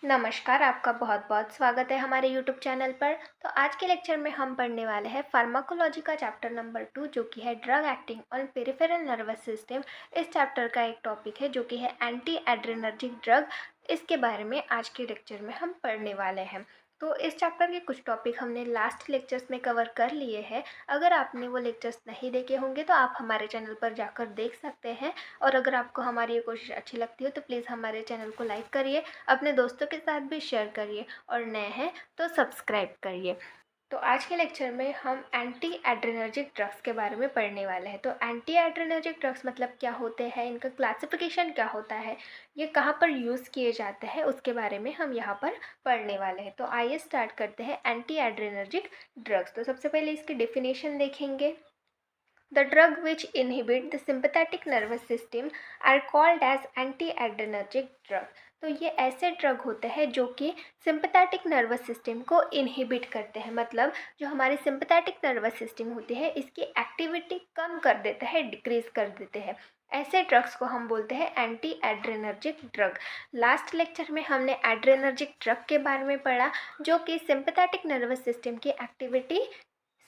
नमस्कार, आपका बहुत-बहुत स्वागत है हमारे यूट्यूब चैनल पर। तो आज के लेक्चर में हम पढ़ने वाले हैं फार्माकोलॉजी का चैप्टर नंबर 2 जो कि है drug acting on peripheral nervous system. इस चैप्टर का एक टॉपिक है जो कि है एंटी एड्रेनर्जिक ड्रग। इसके बारे में आज के लेक्चर में हम पढ़ने वाले हैं। तो इस चैप्टर के कुछ टॉपिक हमने लास्ट लेक्चर्स में कवर कर लिए हैं। अगर आपने वो लेक्चर्स नहीं देखे होंगे तो आप हमारे चैनल पर जाकर देख सकते हैं। और अगर आपको हमारी ये कोशिश अच्छी लगती हो तो प्लीज़ हमारे चैनल को लाइक करिए, अपने दोस्तों के साथ भी शेयर करिए और नए हैं तो सब्सक्राइब करिए। तो आज के लेक्चर में हम एंटी एड्रेनर्जिक ड्रग्स के बारे में पढ़ने वाले हैं। तो एंटी एड्रेनर्जिक ड्रग्स मतलब क्या होते हैं, इनका क्लासिफिकेशन क्या होता है, ये कहाँ पर यूज़ किए जाते हैं, उसके बारे में हम यहाँ पर पढ़ने वाले हैं। तो आइए स्टार्ट करते हैं एंटी एड्रेनर्जिक ड्रग्स। तो सबसे पहले इसकी डेफिनेशन देखेंगे। The drug which inhibit the sympathetic nervous system are called as anti-adrenergic drug। तो ये ऐसे ड्रग होते हैं जो कि सिंपैथेटिक नर्वस सिस्टम को इनहिबिट करते हैं, मतलब जो हमारी सिंपैथेटिक नर्वस सिस्टम होती है इसकी एक्टिविटी कम कर देते हैं, डिक्रीज कर देते हैं। ऐसे ड्रग्स को हम बोलते हैं anti adrenergic drug. Last lecture में हमने एड्रेनर्जिक ड्रग के बारे में पढ़ा जो कि सिंपैथेटिक नर्वस सिस्टम की एक्टिविटी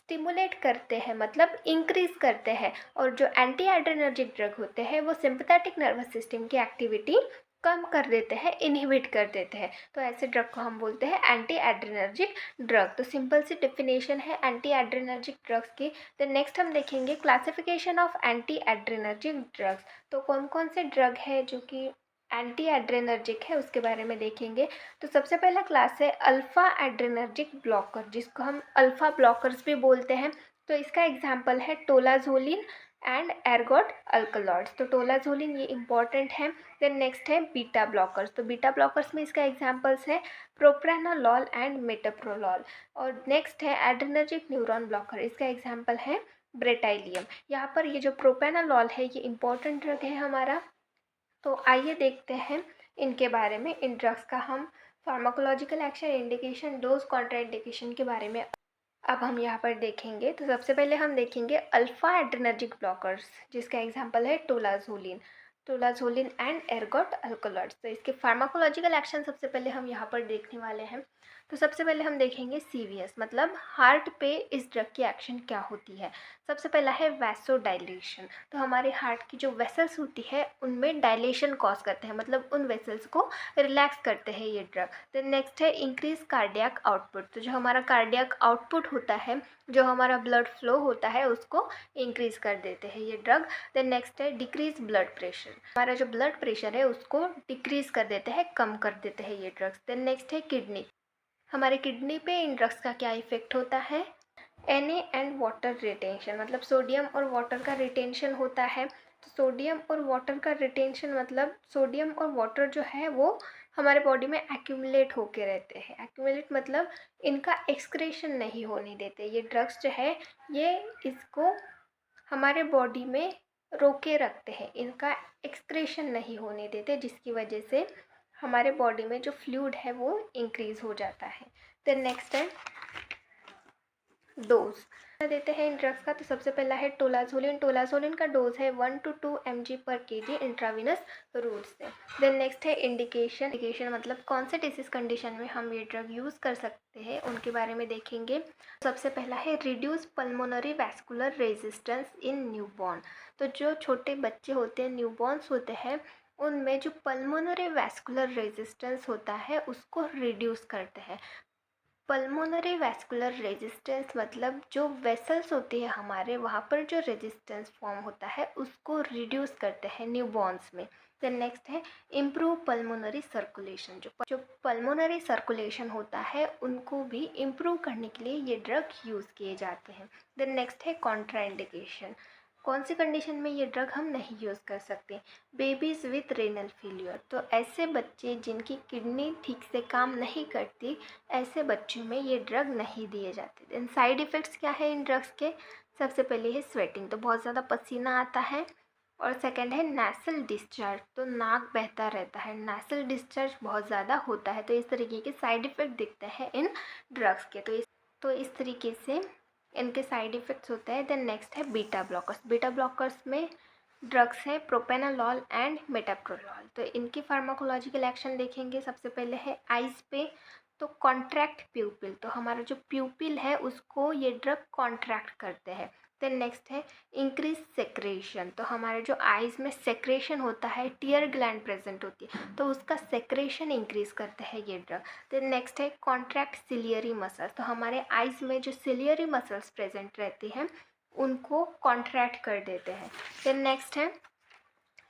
स्टिमुलेट करते हैं, मतलब इंक्रीज करते हैं। और जो एंटी एड्रेनर्जिक ड्रग होते हैं वो सिंपैथेटिक नर्वस सिस्टम की एक्टिविटी कम कर देते हैं, इनहिबिट कर देते हैं। तो ऐसे ड्रग को हम बोलते हैं एंटी एड्रेनर्जिक ड्रग। तो सिंपल सी डेफिनेशन है एंटी एड्रेनर्जिक ड्रग्स की। तो नेक्स्ट हम देखेंगे classification of anti adrenergic drugs. तो कौन कौन से ड्रग है जो कि एंटी एड्रेनर्जिक है उसके बारे में देखेंगे। तो सबसे पहला क्लास है अल्फ़ा एड्रेनर्जिक ब्लॉकर, जिसको हम अल्फ़ा ब्लॉकर्स भी बोलते हैं। तो इसका एग्जाम्पल है टोलाजोलिन एंड एर्गोट अल्कलॉइड्स। तो टोलाजोलिन ये इंपॉर्टेंट है। देन नेक्स्ट है बीटा ब्लॉकर्स। तो बीटा ब्लॉकर्स में इसका एग्जाम्पल्स है प्रोप्रानोलॉल एंड मेटोप्रोलॉल। और नेक्स्ट है एड्रेनर्जिक न्यूरॉन ब्लॉकर, इसका एग्जाम्पल है ब्रेटाइलियम। यहाँ पर ये जो प्रोप्रानोलॉल है ये इंपॉर्टेंट ड्रग है हमारा। तो आइए देखते हैं इनके बारे में। इन ड्रग्स का हम pharmacological action, indication, dose, contraindication के बारे में अब हम यहाँ पर देखेंगे। तो सबसे पहले हम देखेंगे अल्फ़ा एड्रेनर्जिक ब्लॉकर्स, जिसका एग्जांपल है टोलाजोलिन, टोलाजोलिन एंड एर्गोट अल्कलॉइड्स। तो इसके फार्माकोलॉजिकल एक्शन सबसे पहले हम यहाँ पर देखने वाले हैं। तो सबसे पहले हम देखेंगे सीवीएस, मतलब हार्ट पे इस ड्रग की एक्शन क्या होती है। सबसे पहला है वैसोडाइलेशन। तो हमारे हार्ट की जो वेसल्स होती है उनमें डायलेशन कॉज करते हैं, मतलब उन वेसल्स को रिलैक्स करते हैं ये ड्रग। देन नेक्स्ट है इंक्रीज कार्डियक आउटपुट। तो जो हमारा कार्डियक आउटपुट होता है, जो हमारा ब्लड फ्लो होता है उसको इंक्रीज कर देते हैं ये ड्रग। देन नेक्स्ट है डिक्रीज ब्लड प्रेशर। हमारा जो ब्लड प्रेशर है उसको डिक्रीज कर देते हैं, कम कर देते हैं ये ड्रग्स। देन नेक्स्ट है किडनी। हमारे किडनी पे इन ड्रग्स का क्या इफेक्ट होता है, Na एंड वाटर रिटेंशन, मतलब सोडियम और वाटर का रिटेंशन होता है। तो सोडियम और वाटर का रिटेंशन मतलब सोडियम और वाटर जो है वो हमारे बॉडी में एक्यूमुलेट होके रहते हैं। एक्यूमुलेट मतलब इनका एक्सक्रेशन नहीं होने देते। ये ड्रग्स जो है ये इसको हमारे बॉडी में रोके रखते हैं, इनका एक्सक्रेशन नहीं होने देते, जिसकी वजह से हमारे बॉडी में जो फ्लूइड है वो इंक्रीज हो जाता है। देन नेक्स्ट है डोज देते हैं इन ड्रग्स का। तो सबसे पहला है टोलाजोलिन। टोलाजोलिन का डोज है 1 to 2 mg/kg इंट्राविनस रूट से। देन नेक्स्ट है इंडिकेशन। इंडिकेशन मतलब कौन से डिसीज कंडीशन में हम ये ड्रग यूज़ कर सकते हैं उनके बारे में देखेंगे। सबसे पहला है reduce pulmonary vascular resistance in newborn. तो जो छोटे बच्चे होते हैं, न्यूबॉर्न्स होते हैं, उनमें जो पल्मोनरी वैस्कुलर रेजिस्टेंस होता है उसको रिड्यूस करते हैं। पल्मोनरी वैस्कुलर रेजिस्टेंस मतलब जो वेसल्स होती है हमारे वहाँ पर जो रेजिस्टेंस फॉर्म होता है उसको रिड्यूस करते हैं न्यूबॉर्न्स में। देन नेक्स्ट है इम्प्रूव पल्मोनरी सर्कुलेशन। जो पल्मोनरी सर्कुलेशन होता है उनको भी इम्प्रूव करने के लिए ये ड्रग यूज़ किए जाते हैं। देन नेक्स्ट है कॉन्ट्राइंडिकेशन। कौन सी कंडीशन में ये ड्रग हम नहीं यूज़ कर सकते, बेबीज़ विथ रेनल फेलियर। तो ऐसे बच्चे जिनकी किडनी ठीक से काम नहीं करती, ऐसे बच्चों में ये ड्रग नहीं दिए जाते। देन साइड इफ़ेक्ट्स क्या है इन ड्रग्स के। सबसे पहले है स्वेटिंग, तो बहुत ज़्यादा पसीना आता है। और सेकंड है नेसल डिस्चार्ज, तो नाक बहता रहता है, नेसल डिस्चार्ज बहुत ज़्यादा होता है। तो इस तरीके के साइड इफ़ेक्ट दिखते हैं इन ड्रग्स के। तो इस तरीके से इनके साइड इफ़ेक्ट्स होते हैं। देन नेक्स्ट है बीटा ब्लॉकर्स। बीटा ब्लॉकर्स में ड्रग्स हैं प्रोपेनालॉल एंड मेटाप्रोलॉल। तो इनकी फार्माकोलॉजिकल एक्शन देखेंगे। सबसे पहले है आइज़ पे, तो कॉन्ट्रैक्ट प्यूपिल, तो हमारा जो प्यूपिल है उसको ये ड्रग कॉन्ट्रैक्ट करते हैं। देन नेक्स्ट है इंक्रीज सेक्रेशन, तो हमारे जो आइज़ में सेक्रेशन होता है, टीयर ग्लैंड प्रेजेंट होती है, तो उसका सेक्रेशन इंक्रीज करते हैं ये ड्रग। देन नेक्स्ट है कॉन्ट्रैक्ट सिलियरी मसल्स, तो हमारे आइज़ में जो सिलियरी मसल्स प्रेजेंट रहती हैं उनको कॉन्ट्रैक्ट कर देते हैं। देन नेक्स्ट है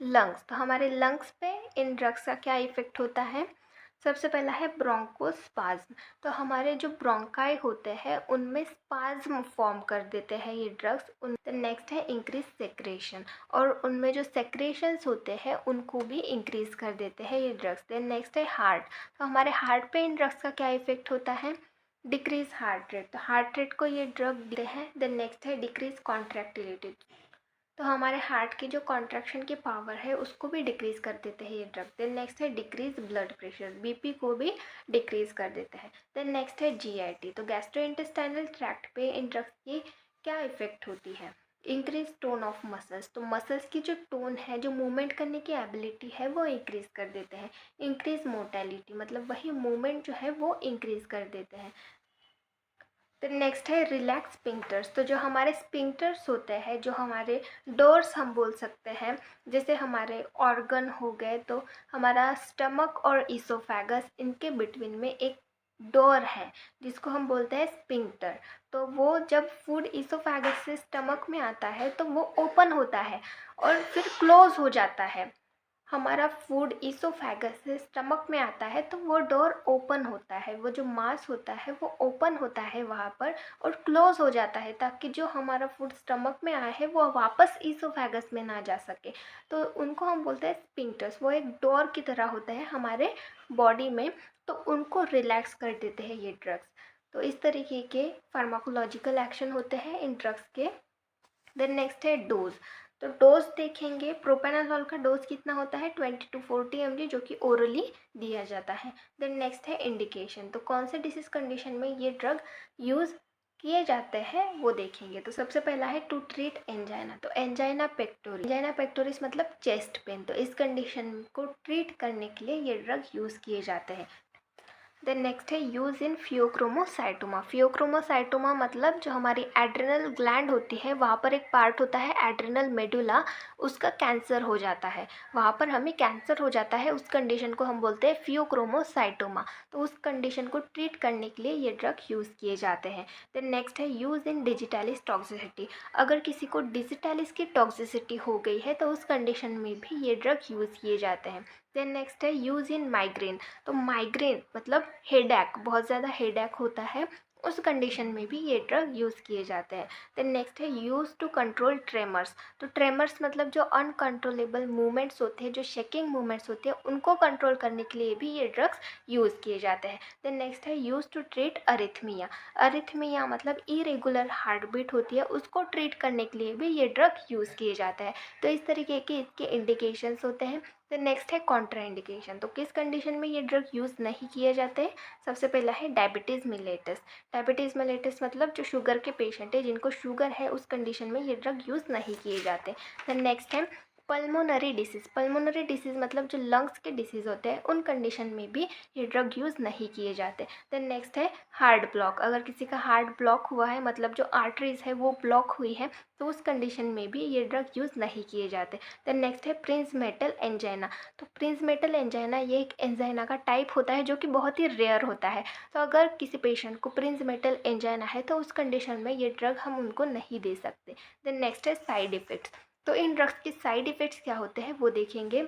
लंग्स, तो हमारे लंग्स पे इन ड्रग्स का क्या इफ़ेक्ट होता है। सबसे पहला है ब्रोंकोस्पाज्म, तो हमारे जो ब्रोंकाई होते हैं उनमें स्पाज्म फॉर्म कर देते हैं ये ड्रग्स। उन नेक्स्ट है इंक्रीज सेक्रेशन, और उनमें जो सेक्रेशंस होते हैं उनको भी इंक्रीज कर देते हैं ये ड्रग्स। देन नेक्स्ट है हार्ट, तो हमारे हार्ट पे इन ड्रग्स का क्या इफ़ेक्ट होता है, डिक्रीज हार्ट रेट, तो हार्ट रेट को ये ड्रग देते हैं। देन नेक्स्ट है डिक्रीज कॉन्ट्रैक्टिलिटी, तो हमारे हार्ट की जो कॉन्ट्रैक्शन की पावर है उसको भी डिक्रीज कर देते हैं ये ड्रग। देन नेक्स्ट है डिक्रीज ब्लड प्रेशर, बीपी को भी डिक्रीज कर देते हैं। देन नेक्स्ट है जीआईटी, तो गैस्ट्रोइंटेस्टाइनल ट्रैक्ट पे इन ड्रग्स की क्या इफेक्ट होती है, इंक्रीज टोन ऑफ मसल्स, तो मसल्स की जो टोन है, जो मूवमेंट करने की एबिलिटी है वो इंक्रीज कर देते हैं। इंक्रीज मोटेलिटी, मतलब वही मूवमेंट जो है वो इंक्रीज कर देते हैं। फिर नेक्स्ट है रिलैक्स स्पिंक्टर्स, तो जो हमारे स्पिंक्टर्स होते हैं, जो हमारे डोर्स हम बोल सकते हैं, जैसे हमारे ऑर्गन हो गए, तो हमारा स्टमक और ईसोफेगस इनके बिटवीन में एक डोर है जिसको हम बोलते हैं स्पिंक्टर। तो वो जब फूड ईसोफेगस से स्टमक में आता है तो वो ओपन होता है और फिर क्लोज हो जाता है। हमारा फूड ईसोफेगस से स्टमक में आता है तो वो डोर ओपन होता है, वो जो मांस होता है वो ओपन होता है वहाँ पर और क्लोज हो जाता है, ताकि जो हमारा फूड स्टमक में आया है वो वापस ईसोफेगस में ना जा सके। तो उनको हम बोलते हैं स्पिंक्टर्स, वो एक डोर की तरह होता है हमारे बॉडी में, तो उनको रिलैक्स कर देते हैं ये ड्रग्स। तो इस तरीके के फार्माकोलॉजिकल एक्शन होते हैं इन ड्रग्स के। देन नेक्स्ट है डोज, तो डोज देखेंगे। प्रोपेनाजोल का डोज कितना होता है, 20 to 40 mg, जो कि ओरली दिया जाता है। देन नेक्स्ट है इंडिकेशन, तो कौन से डिसीज कंडीशन में ये ड्रग यूज़ किए जाते हैं वो देखेंगे। तो सबसे पहला है टू ट्रीट एंजाइना, तो एंजाइना पेक्टोरिस मतलब चेस्ट पेन, तो इस कंडीशन को ट्रीट करने के लिए ये ड्रग यूज़ किए जाते हैं। देन नेक्स्ट है यूज़ इन फियोक्रोमोसाइटोमा। फियोक्रोमोसाइटोमा मतलब जो हमारी एड्रिनल ग्लैंड होती है वहाँ पर एक पार्ट होता है एड्रिनल मेडुला, उसका कैंसर हो जाता है, वहाँ पर हमें कैंसर हो जाता है, उस कंडीशन को हम बोलते हैं फियोक्रोमोसाइटोमा। तो उस कंडीशन को ट्रीट करने के लिए ये ड्रग यूज़ किए जाते हैं। देन नेक्स्ट है यूज़ इन डिजिटलिस टॉक्सिसिटी, अगर किसी को डिजिटलिस की टॉक्सिसिटी हो गई है तो उस कंडीशन में भी ये ड्रग यूज़ किए जाते हैं। देन नेक्स्ट है यूज़ इन माइग्रेन, तो माइग्रेन मतलब हेडेक, बहुत ज़्यादा हेडेक होता है, उस कंडीशन में भी ये ड्रग यूज़ किए जाते हैं। देन नेक्स्ट है यूज़ टू कंट्रोल ट्रेमर्स, तो ट्रेमर्स मतलब जो अनकंट्रोलेबल मूवमेंट्स होते हैं, जो शेकिंग मूवमेंट्स होते हैं, उनको कंट्रोल करने के लिए भी ये ड्रग्स यूज़ किए जाते हैं। देन नेक्स्ट है use to treat arrhythmia, arrhythmia मतलब इरेगुलर हार्ट बीट होती है, उसको ट्रीट करने के लिए भी ये ड्रग यूज़ किए जाते हैं। तो इस तरीके के इसके इंडिकेशंस होते हैं। देन नेक्स्ट है कॉन्ट्राइंडिकेशन, तो किस कंडीशन में ये ड्रग यूज़ नहीं किए जाते। सबसे पहला है डायबिटीज़ मिलेटस, डायबिटीज़ मिलेटस मतलब जो शुगर के पेशेंट है, जिनको शुगर है, उस कंडीशन में ये ड्रग यूज़ नहीं किए जाते। देन नेक्स्ट है पल्मोनरी डिसीज़ मतलब जो लंग्स के डिसीज़ होते हैं, उन कंडीशन में भी ये ड्रग यूज़ नहीं किए जाते। देन नेक्स्ट है हार्ट ब्लॉक, अगर किसी का हार्ट ब्लॉक हुआ है, मतलब जो आर्टरीज़ है वो ब्लॉक हुई है, तो उस कंडीशन में भी ये ड्रग यूज़ नहीं किए जाते। देन नेक्स्ट है प्रिंसमेटल एंजाइना, तो प्रिंसमेटल एंजाइना ये एक एंजाइना का टाइप होता है जो कि बहुत ही रेयर होता है। तो अगर किसी पेशेंट को प्रिंसमेटल एंजाइना है तो उस कंडीशन में ये ड्रग हम उनको नहीं दे सकते। देन नेक्स्ट है साइड इफ़ेक्ट्स, तो इन ड्रग्स के साइड इफ़ेक्ट्स क्या होते हैं वो देखेंगे।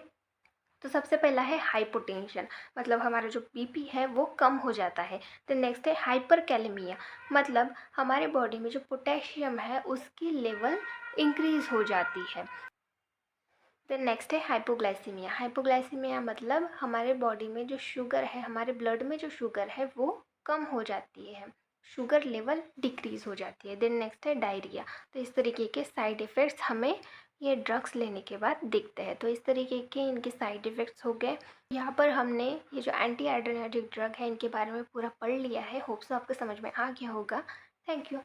तो सबसे पहला है हाइपोटेंशन, मतलब हमारा जो बीपी है वो कम हो जाता है। देन नेक्स्ट है हाइपरकैलेमिया, मतलब हमारे बॉडी में जो पोटेशियम है उसकी लेवल इंक्रीज हो जाती है। देन नेक्स्ट है हाइपोग्लाइसीमिया मतलब हमारे बॉडी में जो शुगर है, हमारे ब्लड में जो शुगर है वो कम हो जाती है, शुगर लेवल डिक्रीज़ हो जाती है। देन नेक्स्ट है डायरिया, तो इस तरीके के साइड इफ़ेक्ट्स हमें ये ड्रग्स लेने के बाद दिखते हैं। तो इस तरीके के इनके साइड इफ़ेक्ट्स हो गए। यहाँ पर हमने ये जो एंटी एड्रेनर्जिक ड्रग है इनके बारे में पूरा पढ़ लिया है। होप्स आपको समझ में आ गया होगा। Thank you.